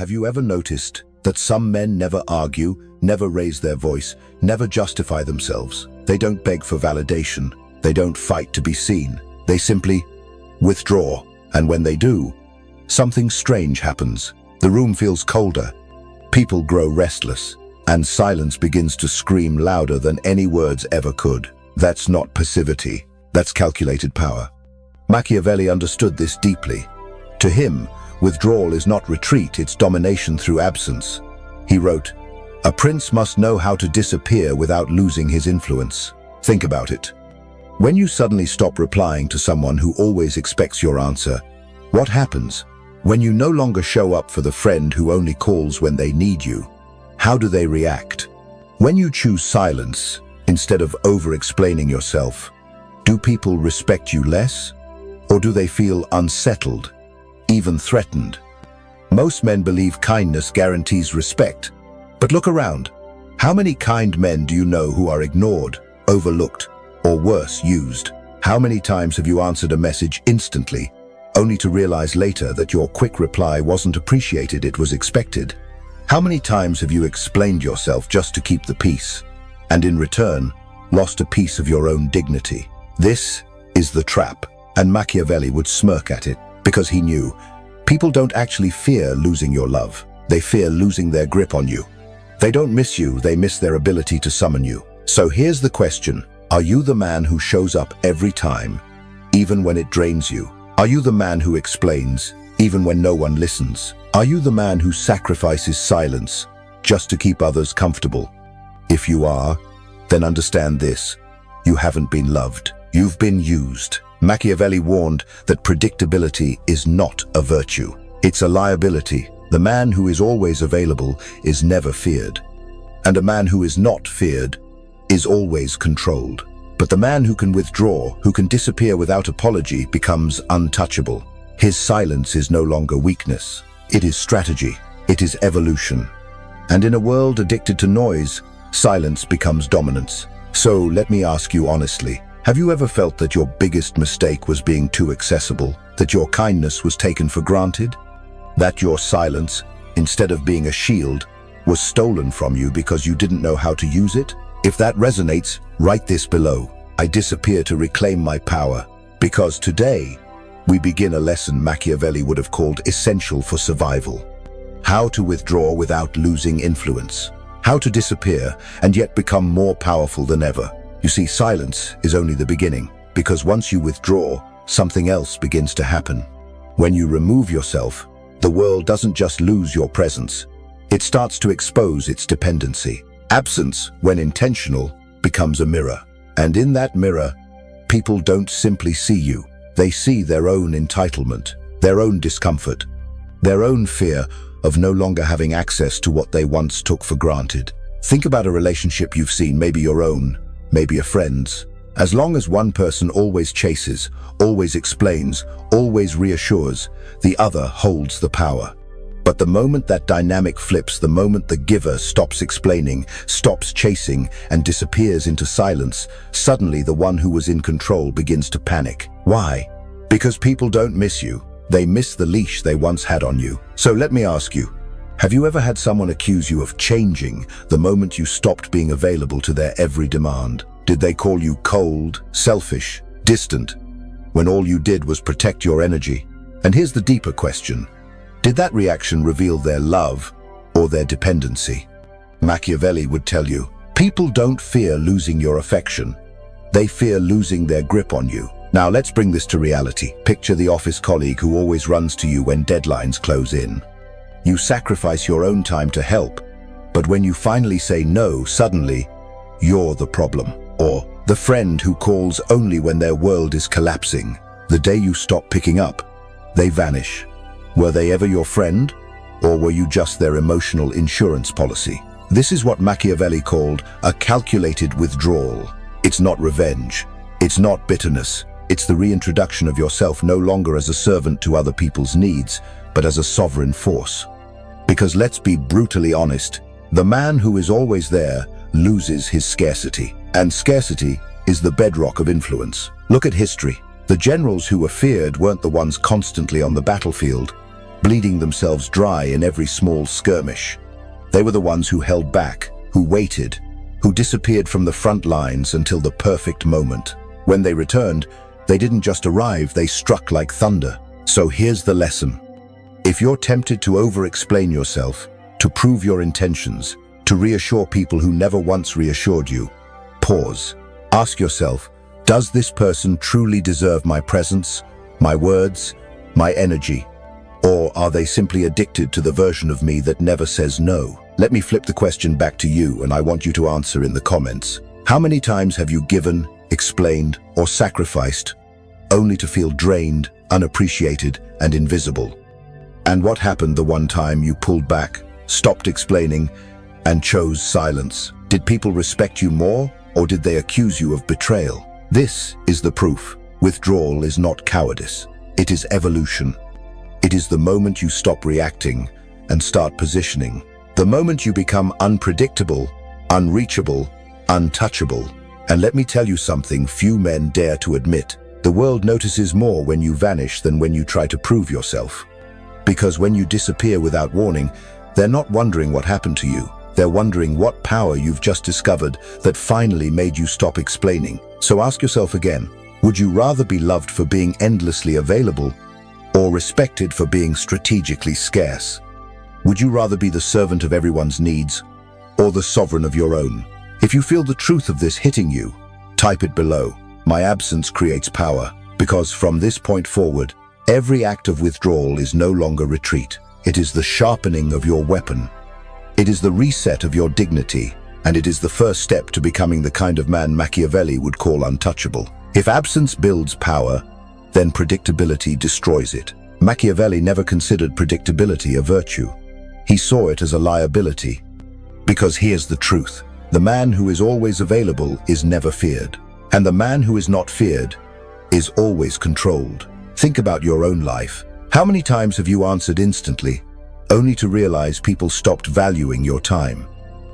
Have you ever noticed that some men never argue, never raise their voice, never justify themselves? They don't beg for validation. They don't fight to be seen. They simply withdraw. And when they do, something strange happens. The room feels colder. People grow restless. And silence begins to scream louder than any words ever could. That's not passivity. That's calculated power. Machiavelli understood this deeply. To him, withdrawal is not retreat, it's domination through absence. He wrote, "A prince must know how to disappear without losing his influence." Think about it. When you suddenly stop replying to someone who always expects your answer, what happens? When you no longer show up for the friend who only calls when they need you, how do they react? When you choose silence instead of over-explaining yourself, do people respect you less? Or do they feel unsettled, even threatened? Most men believe kindness guarantees respect. But look around. How many kind men do you know who are ignored, overlooked, or worse, used? How many times have you answered a message instantly, only to realize later that your quick reply wasn't appreciated, it was expected? How many times have you explained yourself just to keep the peace, and in return, lost a piece of your own dignity? This is the trap, and Machiavelli would smirk at it, because he knew people don't actually fear losing your love. They fear losing their grip on you. They don't miss you, they miss their ability to summon you. So here's the question. Are you the man who shows up every time, even when it drains you? Are you the man who explains, even when no one listens? Are you the man who sacrifices silence just to keep others comfortable? If you are, then understand this. You haven't been loved. You've been used. Machiavelli warned that predictability is not a virtue. It's a liability. The man who is always available is never feared. And a man who is not feared is always controlled. But the man who can withdraw, who can disappear without apology, becomes untouchable. His silence is no longer weakness. It is strategy. It is evolution. And in a world addicted to noise, silence becomes dominance. So let me ask you honestly, have you ever felt that your biggest mistake was being too accessible? That your kindness was taken for granted? That your silence, instead of being a shield, was stolen from you because you didn't know how to use it? If that resonates, write this below. I disappear to reclaim my power. Because today, we begin a lesson Machiavelli would have called essential for survival. How to withdraw without losing influence. How to disappear and yet become more powerful than ever. You see, silence is only the beginning, because once you withdraw, something else begins to happen. When you remove yourself, the world doesn't just lose your presence. It starts to expose its dependency. Absence, when intentional, becomes a mirror. And in that mirror, people don't simply see you. They see their own entitlement, their own discomfort, their own fear of no longer having access to what they once took for granted. Think about a relationship you've seen, maybe your own, maybe a friend's. As long as one person always chases, always explains, always reassures, the other holds the power. But the moment that dynamic flips, the moment the giver stops explaining, stops chasing, and disappears into silence, suddenly the one who was in control begins to panic. Why? Because people don't miss you. They miss the leash they once had on you. So let me ask you, have you ever had someone accuse you of changing the moment you stopped being available to their every demand? Did they call you cold, selfish, distant, when all you did was protect your energy? And here's the deeper question. Did that reaction reveal their love or their dependency? Machiavelli would tell you, people don't fear losing your affection. They fear losing their grip on you. Now let's bring this to reality. Picture the office colleague who always runs to you when deadlines close in. You sacrifice your own time to help, but when you finally say no, suddenly, you're the problem. Or the friend who calls only when their world is collapsing. The day you stop picking up, they vanish. Were they ever your friend, or were you just their emotional insurance policy? This is what Machiavelli called a calculated withdrawal. It's not revenge. It's not bitterness. It's the reintroduction of yourself no longer as a servant to other people's needs, but as a sovereign force. Because let's be brutally honest, the man who is always there loses his scarcity. And scarcity is the bedrock of influence. Look at history. The generals who were feared weren't the ones constantly on the battlefield. bleeding themselves dry in every small skirmish. They were the ones who held back, who waited, who disappeared from the front lines until the perfect moment. When they returned, they didn't just arrive, they struck like thunder. So here's the lesson. If you're tempted to over-explain yourself, to prove your intentions, to reassure people who never once reassured you, pause. Ask yourself, does this person truly deserve my presence, my words, my energy? Or are they simply addicted to the version of me that never says no? Let me flip the question back to you, and I want you to answer in the comments. How many times have you given, explained, or sacrificed, only to feel drained, unappreciated, and invisible? And what happened the one time you pulled back, stopped explaining, and chose silence? Did people respect you more, or did they accuse you of betrayal? This is the proof. Withdrawal is not cowardice. It is evolution. It is the moment you stop reacting and start positioning. The moment you become unpredictable, unreachable, untouchable. And let me tell you something few men dare to admit. The world notices more when you vanish than when you try to prove yourself. Because when you disappear without warning, they're not wondering what happened to you. They're wondering what power you've just discovered that finally made you stop explaining. So ask yourself again, would you rather be loved for being endlessly available or respected for being strategically scarce? Would you rather be the servant of everyone's needs or the sovereign of your own? If you feel the truth of this hitting you, type it below. My absence creates power, because from this point forward, every act of withdrawal is no longer retreat. It is the sharpening of your weapon. It is the reset of your dignity, and it is the first step to becoming the kind of man Machiavelli would call untouchable. If absence builds power, then predictability destroys it. Machiavelli never considered predictability a virtue. He saw it as a liability. Because here's the truth. The man who is always available is never feared. And the man who is not feared is always controlled. Think about your own life. How many times have you answered instantly, only to realize people stopped valuing your time?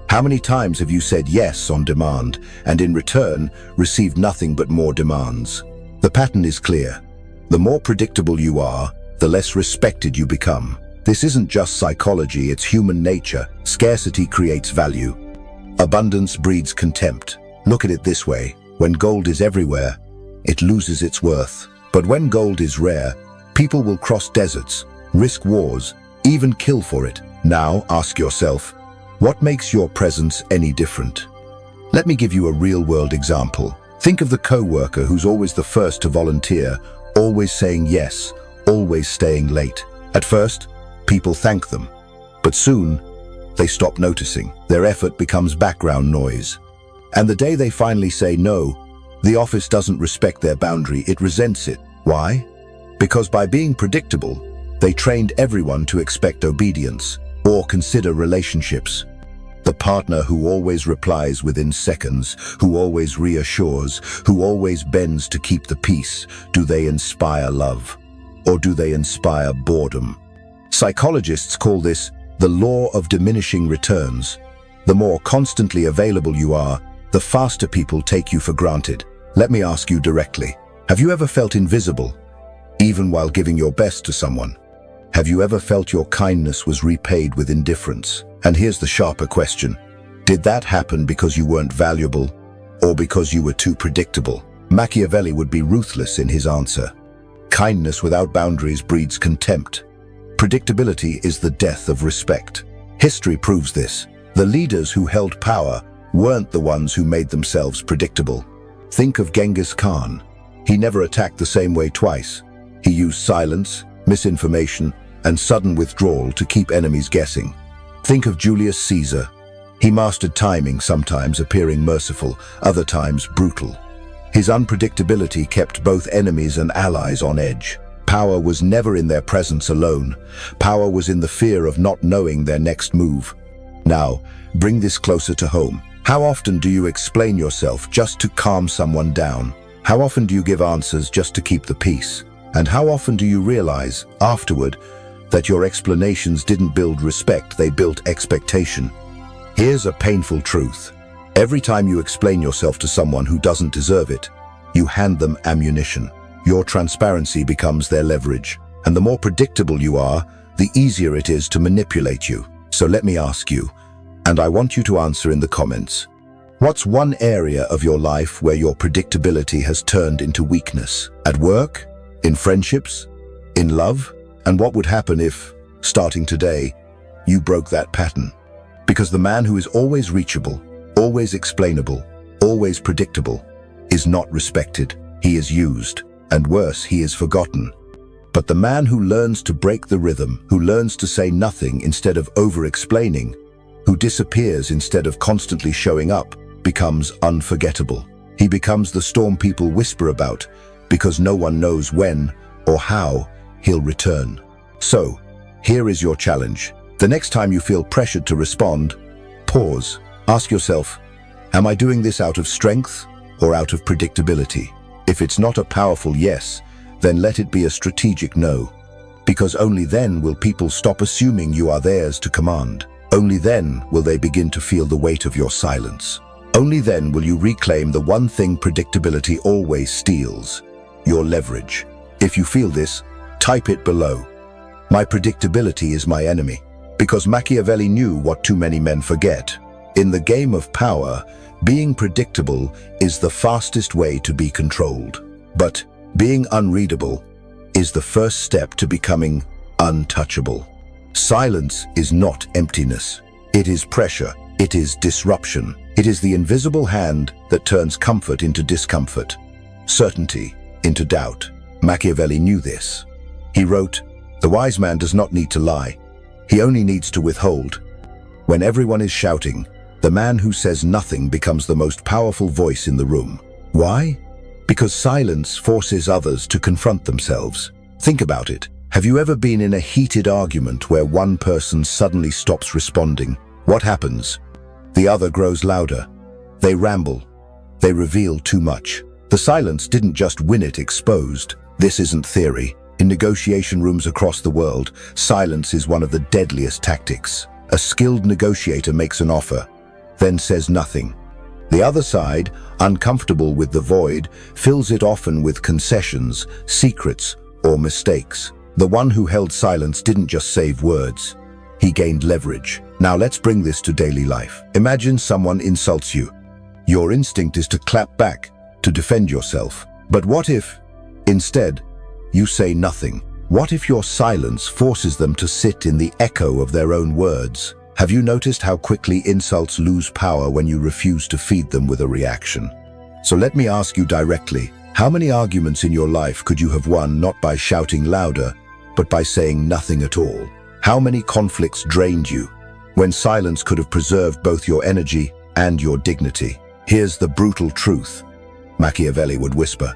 How many times have you said yes on demand, and in return, received nothing but more demands? The pattern is clear. The more predictable you are, the less respected you become. This isn't just psychology, it's human nature. Scarcity creates value. Abundance breeds contempt. Look at it this way. When gold is everywhere, it loses its worth. But when gold is rare, people will cross deserts, risk wars, even kill for it. Now ask yourself, what makes your presence any different? Let me give you a real-world example. Think of the co-worker who's always the first to volunteer, always saying yes, always staying late. At first, people thank them, but soon, they stop noticing. Their effort becomes background noise. And the day they finally say no, the office doesn't respect their boundary, it resents it. Why? Because by being predictable, they trained everyone to expect obedience or consider relationships. The partner who always replies within seconds, who always reassures, who always bends to keep the peace. Do they inspire love? Or do they inspire boredom? Psychologists call this the law of diminishing returns. The more constantly available you are, the faster people take you for granted. Let me ask you directly, have you ever felt invisible, even while giving your best to someone? Have you ever felt your kindness was repaid with indifference? And here's the sharper question. Did that happen because you weren't valuable, or because you were too predictable? Machiavelli would be ruthless in his answer. Kindness without boundaries breeds contempt. Predictability is the death of respect. History proves this. The leaders who held power weren't the ones who made themselves predictable. Think of Genghis Khan. He never attacked the same way twice. He used silence, misinformation, and sudden withdrawal to keep enemies guessing. Think of Julius Caesar. He mastered timing, sometimes appearing merciful, other times brutal. His unpredictability kept both enemies and allies on edge. Power was never in their presence alone. Power was in the fear of not knowing their next move. Now, bring this closer to home. How often do you explain yourself just to calm someone down? How often do you give answers just to keep the peace? And how often do you realize, afterward, that your explanations didn't build respect, they built expectation? Here's a painful truth. Every time you explain yourself to someone who doesn't deserve it, you hand them ammunition. Your transparency becomes their leverage. And the more predictable you are, the easier it is to manipulate you. So let me ask you, and I want you to answer in the comments. What's one area of your life where your predictability has turned into weakness? At work? In friendships? In love? And what would happen if, starting today, you broke that pattern? Because the man who is always reachable, always explainable, always predictable, is not respected. He is used, and worse, he is forgotten. But the man who learns to break the rhythm, who learns to say nothing instead of over-explaining, who disappears instead of constantly showing up, becomes unforgettable. He becomes the storm people whisper about because no one knows when or how he'll return. So, here is your challenge. The next time you feel pressured to respond, pause. Ask yourself, am I doing this out of strength or out of predictability? If it's not a powerful yes, then let it be a strategic no. Because only then will people stop assuming you are theirs to command. Only then will they begin to feel the weight of your silence. Only then will you reclaim the one thing predictability always steals: your leverage. If you feel this, type it below. My predictability is my enemy. Because Machiavelli knew what too many men forget. In the game of power, being predictable is the fastest way to be controlled. But being unreadable is the first step to becoming untouchable. Silence is not emptiness. It is pressure. It is disruption. It is the invisible hand that turns comfort into discomfort, certainty into doubt. Machiavelli knew this. He wrote, "The wise man does not need to lie. He only needs to withhold." When everyone is shouting, the man who says nothing becomes the most powerful voice in the room. Why? Because silence forces others to confront themselves. Think about it. Have you ever been in a heated argument where one person suddenly stops responding? What happens? The other grows louder. They ramble. They reveal too much. The silence didn't just win, it exposed. This isn't theory. In negotiation rooms across the world, silence is one of the deadliest tactics. A skilled negotiator makes an offer, then says nothing. The other side, uncomfortable with the void, fills it often with concessions, secrets, or mistakes. The one who held silence didn't just save words. He gained leverage. Now let's bring this to daily life. Imagine someone insults you. Your instinct is to clap back, to defend yourself. But what if, instead, you say nothing? What if your silence forces them to sit in the echo of their own words? Have you noticed how quickly insults lose power when you refuse to feed them with a reaction? So let me ask you directly, how many arguments in your life could you have won not by shouting louder, but by saying nothing at all? How many conflicts drained you, when silence could have preserved both your energy and your dignity? Here's the brutal truth, Machiavelli would whisper.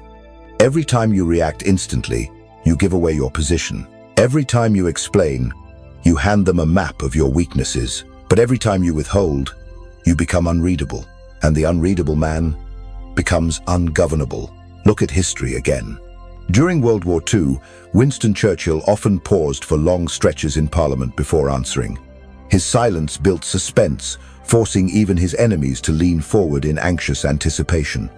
Every time you react instantly, you give away your position. Every time you explain, you hand them a map of your weaknesses. But every time you withhold, you become unreadable. And the unreadable man becomes ungovernable. Look at history again. During World War II, Winston Churchill often paused for long stretches in Parliament before answering. His silence built suspense, forcing even his enemies to lean forward in anxious anticipation.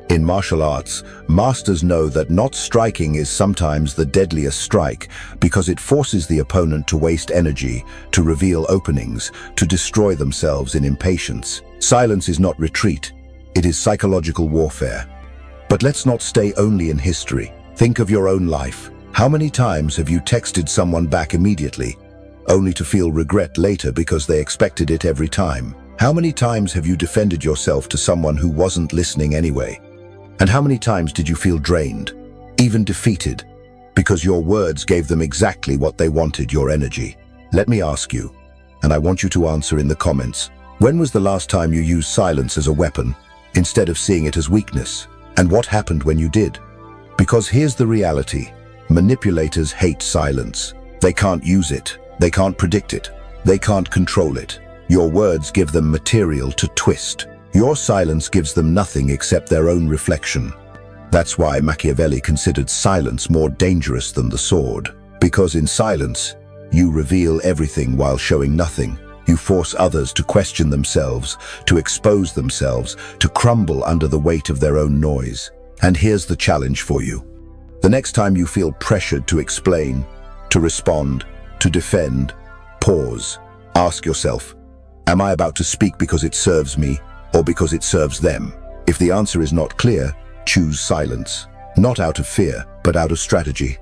In martial arts, masters know that not striking is sometimes the deadliest strike because it forces the opponent to waste energy, to reveal openings, to destroy themselves in impatience. Silence is not retreat, it is psychological warfare. But let's not stay only in history. Think of your own life. How many times have you texted someone back immediately, only to feel regret later because they expected it every time? How many times have you defended yourself to someone who wasn't listening anyway? And how many times did you feel drained, even defeated, because your words gave them exactly what they wanted, your energy? Let me ask you, and I want you to answer in the comments, when was the last time you used silence as a weapon, instead of seeing it as weakness? And what happened when you did? Because here's the reality. Manipulators hate silence. They can't use it. They can't predict it. They can't control it. Your words give them material to twist. Your silence gives them nothing except their own reflection. That's why Machiavelli considered silence more dangerous than the sword. Because in silence, you reveal everything while showing nothing. You force others to question themselves, to expose themselves, to crumble under the weight of their own noise. And here's the challenge for you. The next time you feel pressured to explain, to respond, to defend, pause. Ask yourself, am I about to speak because it serves me or because it serves them? If the answer is not clear, choose silence. Not out of fear, but out of strategy.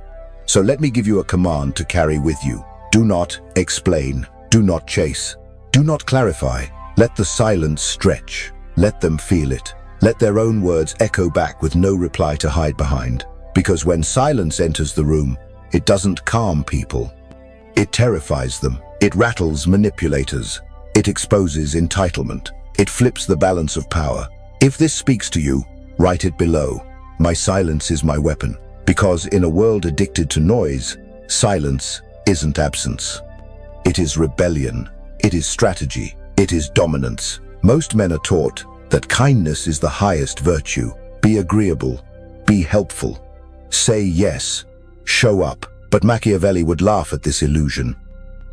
So let me give you a command to carry with you. Do not explain. Do not chase. Do not clarify. Let the silence stretch. Let them feel it. Let their own words echo back with no reply to hide behind. Because when silence enters the room, it doesn't calm people. It terrifies them. It rattles manipulators. It exposes entitlement. It flips the balance of power. If this speaks to you, write it below. My silence is my weapon. Because in a world addicted to noise, silence isn't absence. It is rebellion. It is strategy. It is dominance. Most men are taught that kindness is the highest virtue. Be agreeable. Be helpful. Say yes. Show up. But Machiavelli would laugh at this illusion.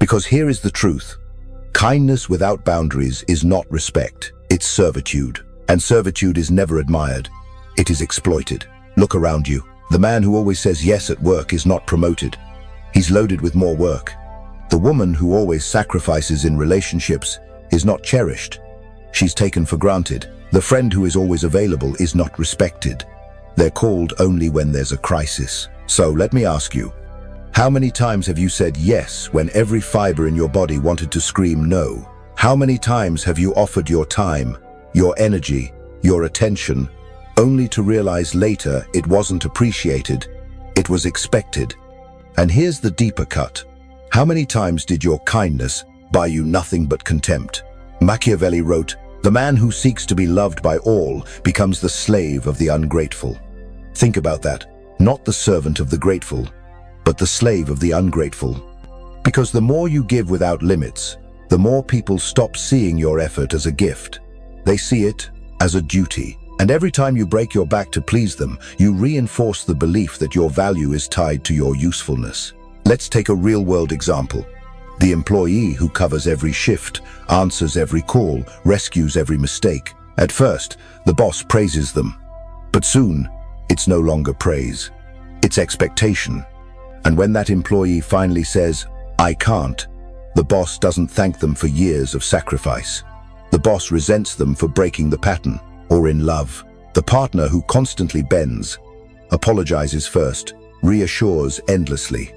Because here is the truth. Kindness without boundaries is not respect. It's servitude. And servitude is never admired. It is exploited. Look around you. The man who always says yes at work is not promoted. He's loaded with more work. The woman who always sacrifices in relationships is not cherished. She's taken for granted. The friend who is always available is not respected. They're called only when there's a crisis. So let me ask you, how many times have you said yes when every fiber in your body wanted to scream no? How many times have you offered your time, your energy, your attention, only to realize later it wasn't appreciated, it was expected? And here's the deeper cut. How many times did your kindness buy you nothing but contempt? Machiavelli wrote, "The man who seeks to be loved by all becomes the slave of the ungrateful." Think about that. Not the servant of the grateful, but the slave of the ungrateful. Because the more you give without limits, the more people stop seeing your effort as a gift. They see it as a duty. And every time you break your back to please them, you reinforce the belief that your value is tied to your usefulness. Let's take a real-world example. The employee who covers every shift, answers every call, rescues every mistake. At first, the boss praises them. But soon, it's no longer praise. It's expectation. And when that employee finally says, "I can't," the boss doesn't thank them for years of sacrifice. The boss resents them for breaking the pattern. Or in love, the partner who constantly bends, apologizes first, reassures endlessly.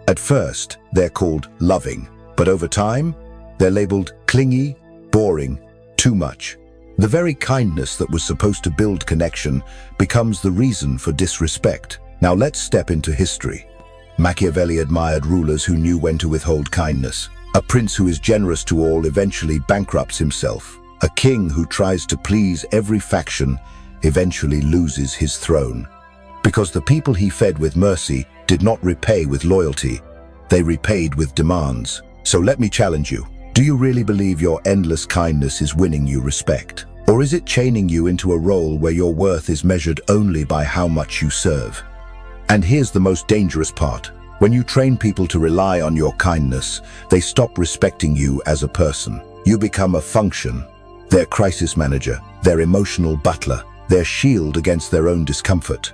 At first, they're called loving, but over time, they're labeled clingy, boring, too much. The very kindness that was supposed to build connection becomes the reason for disrespect. Now let's step into history. Machiavelli admired rulers who knew when to withhold kindness. A prince who is generous to all eventually bankrupts himself. A king who tries to please every faction eventually loses his throne. Because the people he fed with mercy did not repay with loyalty, they repaid with demands. So let me challenge you. Do you really believe your endless kindness is winning you respect? Or is it chaining you into a role where your worth is measured only by how much you serve? And here's the most dangerous part. When you train people to rely on your kindness, they stop respecting you as a person. You become a function. Their crisis manager, their emotional butler, their shield against their own discomfort.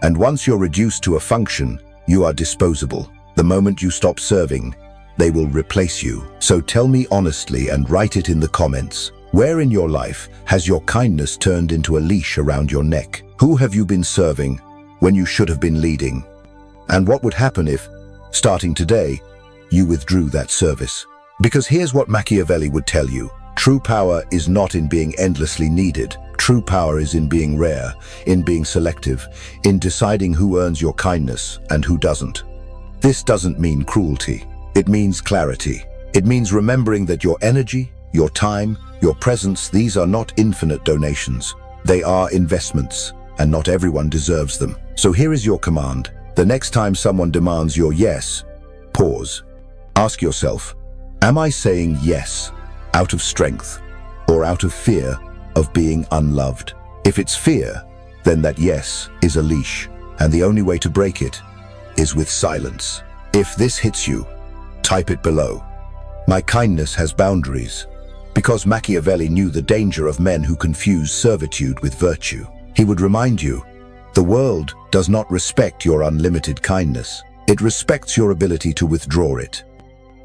And once you're reduced to a function, you are disposable. The moment you stop serving, they will replace you. So tell me honestly and write it in the comments. Where in your life has your kindness turned into a leash around your neck? Who have you been serving when you should have been leading? And what would happen if, starting today, you withdrew that service? Because here's what Machiavelli would tell you. True power is not in being endlessly needed. True power is in being rare, in being selective, in deciding who earns your kindness and who doesn't. This doesn't mean cruelty. It means clarity. It means remembering that your energy, your time, your presence, these are not infinite donations. They are investments, and not everyone deserves them. So here is your command. The next time someone demands your yes, pause. Ask yourself, am I saying yes out of strength or out of fear of being unloved? If it's fear, then that yes is a leash, and the only way to break it is with silence. If this hits you, type it below. My kindness has boundaries. Because Machiavelli knew the danger of men who confuse servitude with virtue. He would remind you, the world does not respect your unlimited kindness. It respects your ability to withdraw it.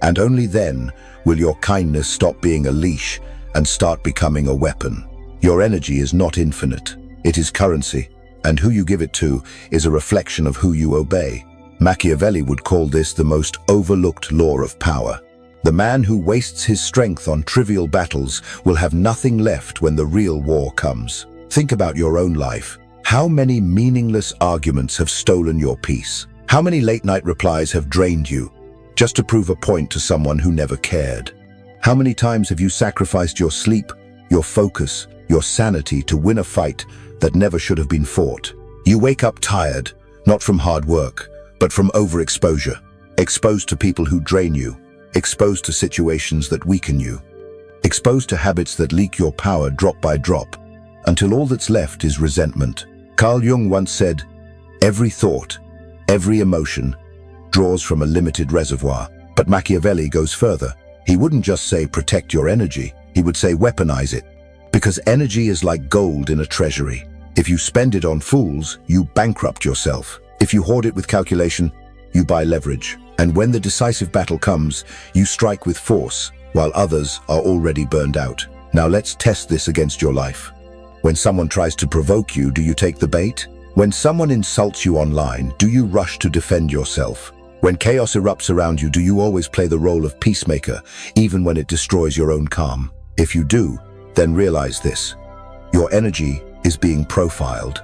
And only then will your kindness stop being a leash and start becoming a weapon. Your energy is not infinite. It is currency, and who you give it to is a reflection of who you obey. Machiavelli would call this the most overlooked law of power. The man who wastes his strength on trivial battles will have nothing left when the real war comes. Think about your own life. How many meaningless arguments have stolen your peace? How many late-night replies have drained you just to prove a point to someone who never cared? How many times have you sacrificed your sleep, your focus, your sanity to win a fight that never should have been fought? You wake up tired, not from hard work, but from overexposure, exposed to people who drain you, exposed to situations that weaken you, exposed to habits that leak your power drop by drop, until all that's left is resentment. Carl Jung once said, "Every thought, every emotion draws from a limited reservoir." But Machiavelli goes further. He wouldn't just say protect your energy, he would say weaponize it. Because energy is like gold in a treasury. If you spend it on fools, you bankrupt yourself. If you hoard it with calculation, you buy leverage. And when the decisive battle comes, you strike with force, while others are already burned out. Now let's test this against your life. When someone tries to provoke you, do you take the bait? When someone insults you online, do you rush to defend yourself? When chaos erupts around you, do you always play the role of peacemaker, even when it destroys your own calm? If you do, then realize this. Your energy is being profiled.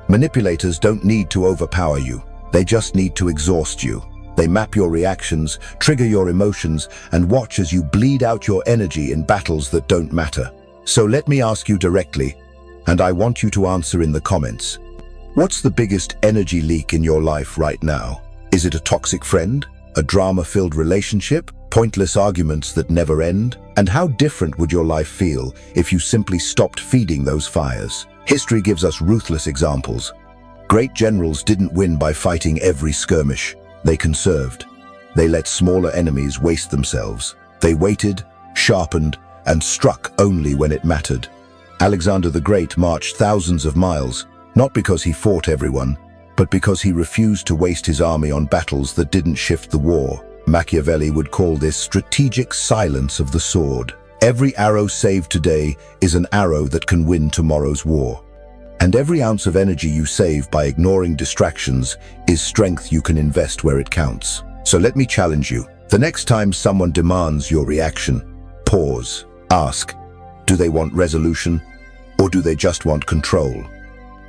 Manipulators don't need to overpower you. They just need to exhaust you. They map your reactions, trigger your emotions, and watch as you bleed out your energy in battles that don't matter. So let me ask you directly, and I want you to answer in the comments. What's the biggest energy leak in your life right now? Is it a toxic friend? A drama-filled relationship? Pointless arguments that never end? And how different would your life feel if you simply stopped feeding those fires? History gives us ruthless examples. Great generals didn't win by fighting every skirmish. They conserved. They let smaller enemies waste themselves. They waited, sharpened, and struck only when it mattered. Alexander the Great marched thousands of miles, not because he fought everyone, but because he refused to waste his army on battles that didn't shift the war. Machiavelli would call this strategic silence of the sword. Every arrow saved today is an arrow that can win tomorrow's war. And every ounce of energy you save by ignoring distractions is strength you can invest where it counts. So let me challenge you. The next time someone demands your reaction, pause. Ask, do they want resolution or do they just want control?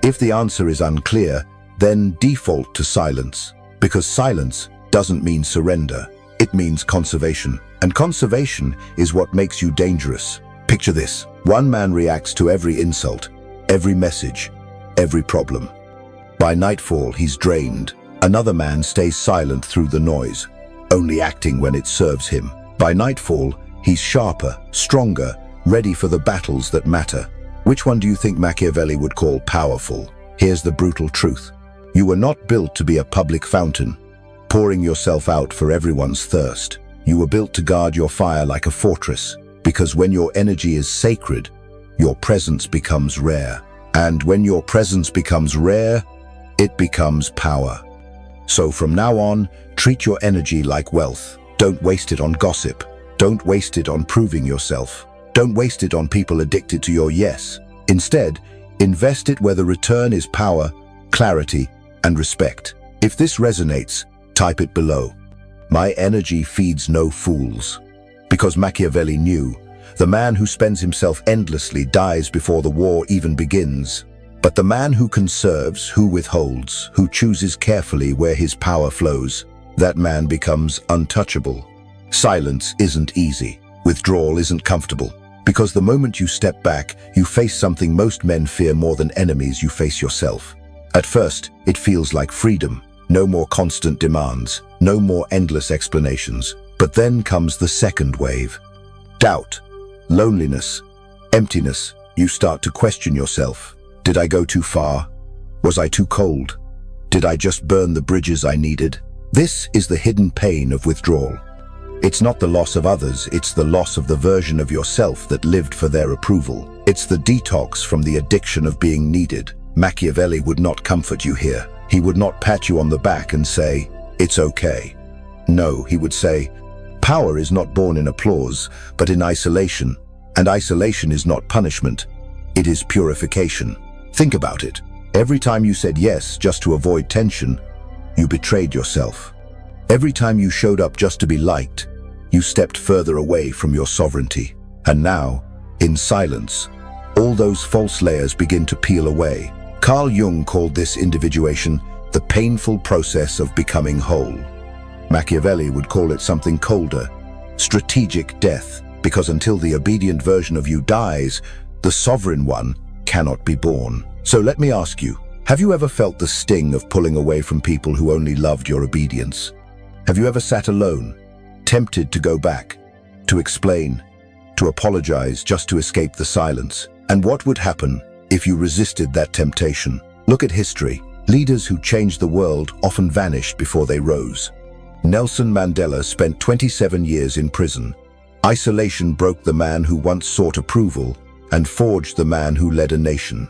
If the answer is unclear, then default to silence, because silence doesn't mean surrender. It means conservation. And conservation is what makes you dangerous. Picture this. One man reacts to every insult, every message, every problem. By nightfall, he's drained. Another man stays silent through the noise, only acting when it serves him. By nightfall, he's sharper, stronger, ready for the battles that matter. Which one do you think Machiavelli would call powerful? Here's the brutal truth. You were not built to be a public fountain, pouring yourself out for everyone's thirst. You were built to guard your fire like a fortress, because when your energy is sacred, your presence becomes rare. And when your presence becomes rare, it becomes power. So from now on, treat your energy like wealth. Don't waste it on gossip. Don't waste it on proving yourself. Don't waste it on people addicted to your yes. Instead, invest it where the return is power, clarity, and respect. If this resonates, type it below. My energy feeds no fools. Because Machiavelli knew, the man who spends himself endlessly dies before the war even begins. But the man who conserves, who withholds, who chooses carefully where his power flows, that man becomes untouchable. Silence isn't easy. Withdrawal isn't comfortable. Because the moment you step back, you face something most men fear more than enemies. You face yourself. At first, it feels like freedom. No more constant demands. No more endless explanations. But then comes the second wave. Doubt. Loneliness, emptiness. You start to question yourself. Did I go too far? Was I too cold? Did I just burn the bridges I needed? This is the hidden pain of withdrawal. It's not the loss of others, it's the loss of the version of yourself that lived for their approval. It's the detox from the addiction of being needed. Machiavelli would not comfort you here. He would not pat you on the back and say, "It's okay." No, he would say, Power is not born in applause, but in isolation. And isolation is not punishment. It is purification. Think about it. Every time you said yes just to avoid tension, you betrayed yourself. Every time you showed up just to be liked, you stepped further away from your sovereignty. And now, in silence, all those false layers begin to peel away. Carl Jung called this individuation the painful process of becoming whole. Machiavelli would call it something colder, strategic death, because until the obedient version of you dies, the sovereign one cannot be born. So let me ask you, have you ever felt the sting of pulling away from people who only loved your obedience? Have you ever sat alone, tempted to go back, to explain, to apologize just to escape the silence? And what would happen if you resisted that temptation? Look at history. Leaders who changed the world often vanished before they rose. Nelson Mandela spent 27 years in prison. Isolation broke the man who once sought approval and forged the man who led a nation.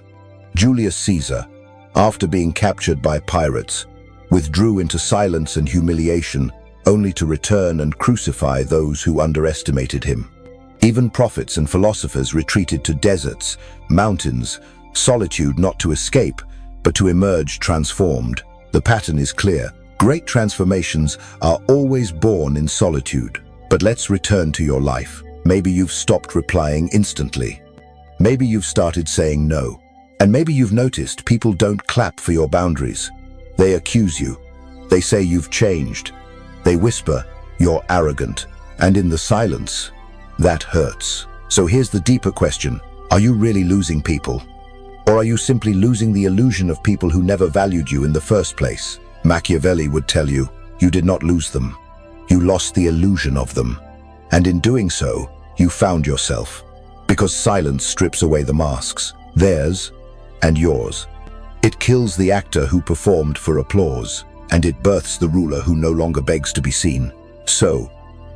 Julius Caesar, after being captured by pirates, withdrew into silence and humiliation, only to return and crucify those who underestimated him. Even prophets and philosophers retreated to deserts, mountains, solitude, not to escape, but to emerge transformed. The pattern is clear. Great transformations are always born in solitude. But let's return to your life. Maybe you've stopped replying instantly. Maybe you've started saying no. And maybe you've noticed people don't clap for your boundaries. They accuse you. They say you've changed. They whisper, you're arrogant. And in the silence, that hurts. So here's the deeper question. Are you really losing people? Or are you simply losing the illusion of people who never valued you in the first place? Machiavelli would tell you, you did not lose them. You lost the illusion of them. And in doing so, you found yourself. Because silence strips away the masks, theirs and yours. It kills the actor who performed for applause, and it births the ruler who no longer begs to be seen. So,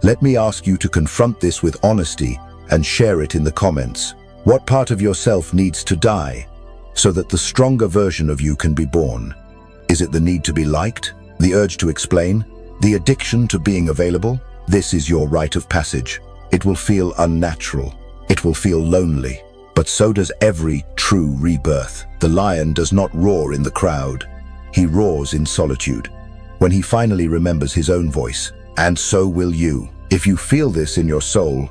let me ask you to confront this with honesty and share it in the comments. What part of yourself needs to die so that the stronger version of you can be born? Is it the need to be liked? The urge to explain? The addiction to being available? This is your rite of passage. It will feel unnatural. It will feel lonely. But so does every true rebirth. The lion does not roar in the crowd. He roars in solitude, when he finally remembers his own voice. And so will you. If you feel this in your soul,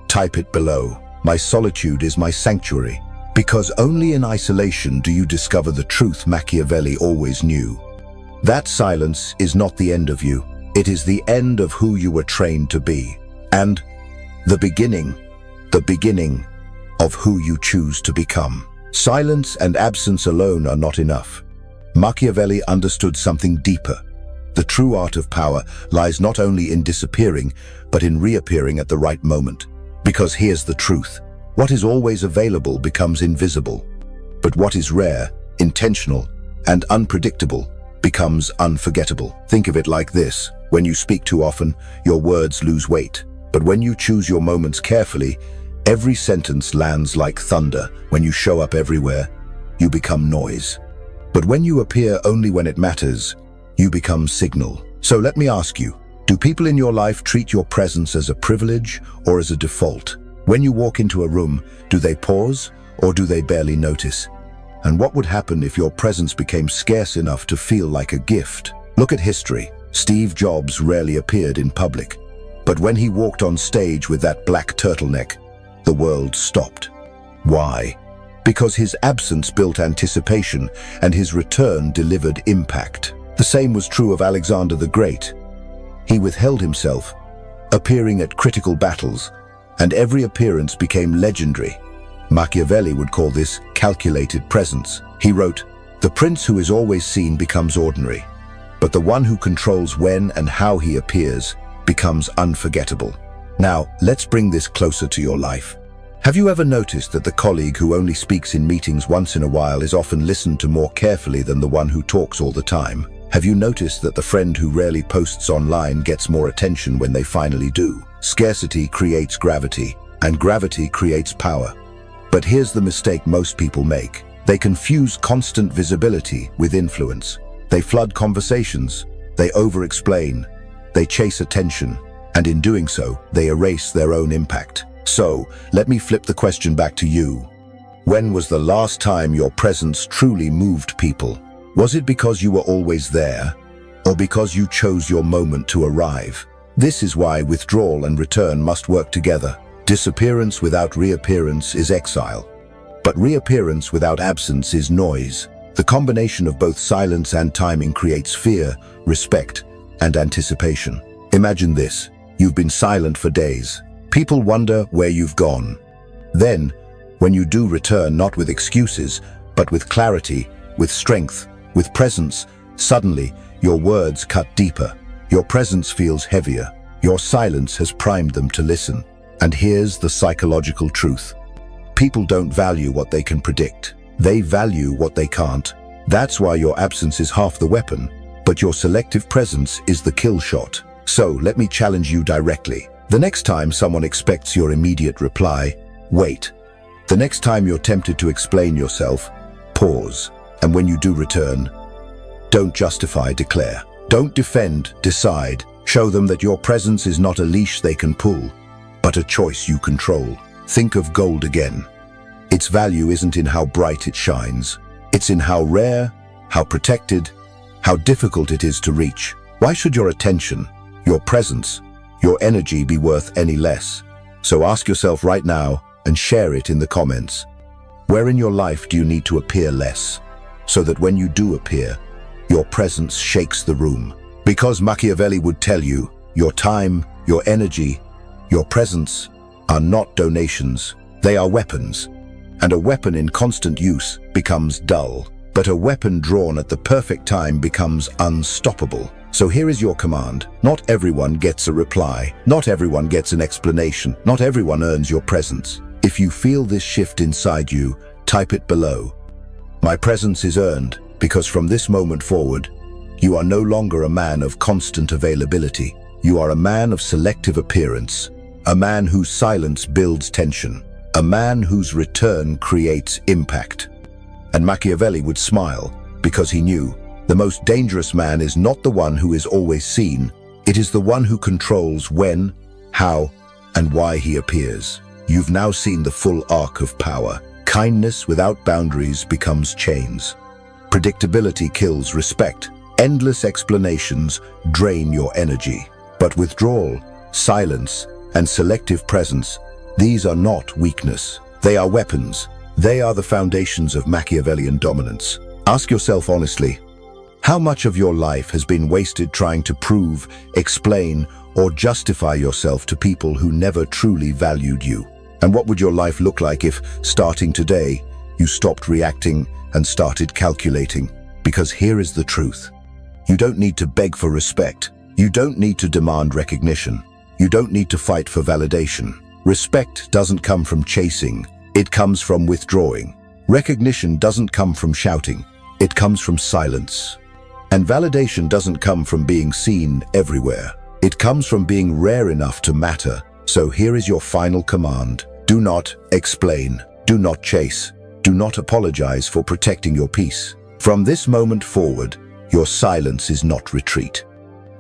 type it below. My solitude is my sanctuary. Because only in isolation do you discover the truth Machiavelli always knew. That silence is not the end of you. It is the end of who you were trained to be. And the beginning of who you choose to become. Silence and absence alone are not enough. Machiavelli understood something deeper. The true art of power lies not only in disappearing, but in reappearing at the right moment. Because here's the truth. What is always available becomes invisible. But what is rare, intentional, and unpredictable becomes unforgettable. Think of it like this. When you speak too often, your words lose weight. But when you choose your moments carefully, every sentence lands like thunder. When you show up everywhere, you become noise. But when you appear only when it matters, you become signal. So let me ask you, do people in your life treat your presence as a privilege or as a default? When you walk into a room, do they pause or do they barely notice? And what would happen if your presence became scarce enough to feel like a gift? Look at history. Steve Jobs rarely appeared in public. But when he walked on stage with that black turtleneck, the world stopped. Why? Because his absence built anticipation and his return delivered impact. The same was true of Alexander the Great. He withheld himself, appearing at critical battles, and every appearance became legendary. Machiavelli would call this calculated presence. He wrote, "The prince who is always seen becomes ordinary, but the one who controls when and how he appears becomes unforgettable." Now, let's bring this closer to your life. Have you ever noticed that the colleague who only speaks in meetings once in a while is often listened to more carefully than the one who talks all the time? Have you noticed that the friend who rarely posts online gets more attention when they finally do? Scarcity creates gravity, and gravity creates power. But here's the mistake most people make. They confuse constant visibility with influence. They flood conversations, they over-explain, they chase attention, and in doing so, they erase their own impact. So, let me flip the question back to you. When was the last time your presence truly moved people? Was it because you were always there, or because you chose your moment to arrive? This is why withdrawal and return must work together. Disappearance without reappearance is exile, but reappearance without absence is noise. The combination of both silence and timing creates fear, respect, and anticipation. Imagine this: you've been silent for days. People wonder where you've gone. Then, when you do return, not with excuses, but with clarity, with strength, with presence, suddenly, your words cut deeper. Your presence feels heavier. Your silence has primed them to listen. And here's the psychological truth. People don't value what they can predict. They value what they can't. That's why your absence is half the weapon, but your selective presence is the kill shot. So let me challenge you directly. The next time someone expects your immediate reply, wait. The next time you're tempted to explain yourself, pause. And when you do return, don't justify, declare. Don't defend, decide. Show them that your presence is not a leash they can pull, but a choice you control. Think of gold again. Its value isn't in how bright it shines. It's in how rare, how protected, how difficult it is to reach. Why should your attention, your presence, your energy be worth any less? So ask yourself right now and share it in the comments. Where in your life do you need to appear less, so that when you do appear, your presence shakes the room? Because Machiavelli would tell you, your time, your energy, your presence are not donations. They are weapons. And a weapon in constant use becomes dull. But a weapon drawn at the perfect time becomes unstoppable. So here is your command. Not everyone gets a reply. Not everyone gets an explanation. Not everyone earns your presence. If you feel this shift inside you, type it below. My presence is earned, because from this moment forward, you are no longer a man of constant availability. You are a man of selective appearance, a man whose silence builds tension, a man whose return creates impact. And Machiavelli would smile, because he knew the most dangerous man is not the one who is always seen. It is the one who controls when, how, and why he appears. You've now seen the full arc of power. Kindness without boundaries becomes chains. Predictability kills respect. Endless explanations drain your energy. But withdrawal, silence, and selective presence, these are not weakness. They are weapons. They are the foundations of Machiavellian dominance. Ask yourself honestly, how much of your life has been wasted trying to prove, explain, or justify yourself to people who never truly valued you? And what would your life look like if, starting today, you stopped reacting and started calculating? Because here is the truth. You don't need to beg for respect. You don't need to demand recognition. You don't need to fight for validation. Respect doesn't come from chasing. It comes from withdrawing. Recognition doesn't come from shouting. It comes from silence. And validation doesn't come from being seen everywhere. It comes from being rare enough to matter. So here is your final command. Do not explain. Do not chase. Do not apologize for protecting your peace. From this moment forward, your silence is not retreat.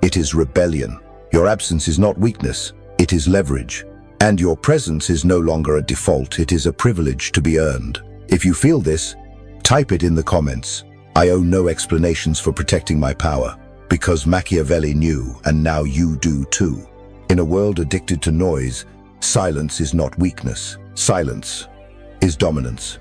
It is rebellion. Your absence is not weakness. It is leverage. And your presence is no longer a default. It is a privilege to be earned. If you feel this, type it in the comments. I owe no explanations for protecting my power, because Machiavelli knew, and now you do too. In a world addicted to noise, silence is not weakness. Silence is dominance.